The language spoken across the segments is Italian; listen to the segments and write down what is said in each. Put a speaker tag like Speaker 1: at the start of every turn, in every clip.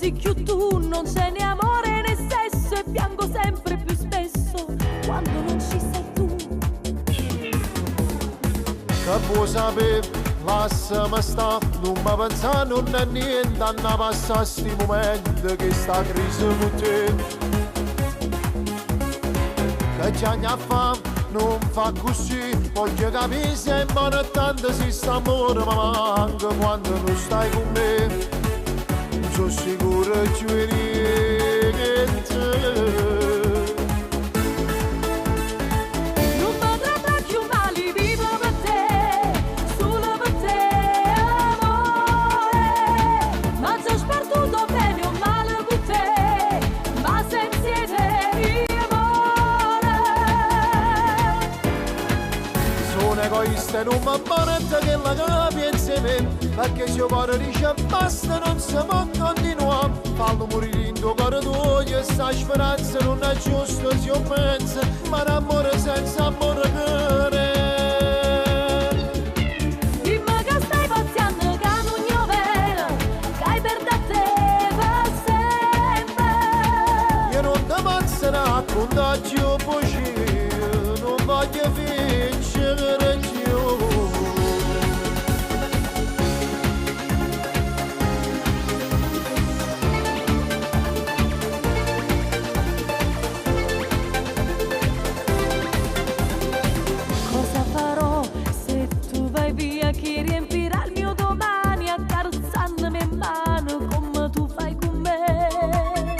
Speaker 1: Sì più tu non sei né amore né sesso e piango sempre più spesso quando non ci sei tu.
Speaker 2: Che vuoi sapere, lasciami sta, non mi pensare non è niente, a passare sti momenti che sta crisi con te. Che già ne ha fame, non fa così, voglio capire se è buono e tanto si sta amore mi manca quando non stai con me. Non sono sicuro che niente. Egoista non mi abbanetta che la capi insieme, perché se il cuore dice basta non si può continuare. Fallo morire in tuo cuore tuo e sta speranza non è giusto se io penso, ma l'amore senza amore che
Speaker 1: dimmi che stai pazziando che non io vedo, che hai perduto te per sempre.
Speaker 2: Io non ti mazzerò con t'agio poi non voglio vincere più.
Speaker 1: Cosa farò se tu vai via? Chi riempirà il mio domani accarezzandomi in mano come tu fai con me?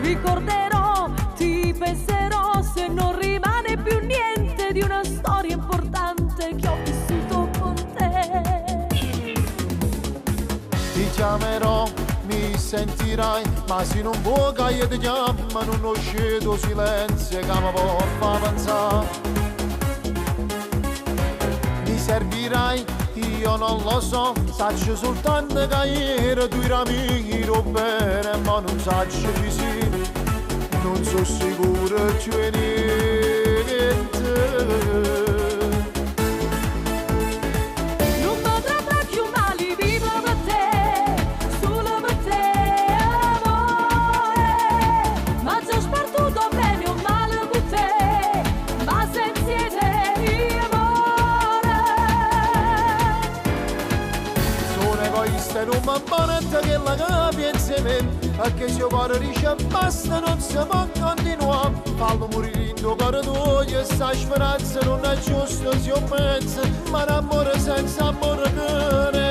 Speaker 1: Ricorderò, ti penserò se non rimane più niente di una storia importante che ho vissuto con te.
Speaker 2: Ti chiamerò, mi sentirai, ma se non vuoi che io ti chiamo non ho scelto silenzio che mi può far pensare. Mi servirai, io non lo so, saccio soltanto che ieri tu amico bene, ma non saccio di sì, non sono sicuro che niente. Non mi abbanetta che la capi insieme, perché se il cuore dice basta non si può continuare. Fallo morire in tuo cuore tuo e sta speranza non è giusto se io penso, ma l'amore senza amore che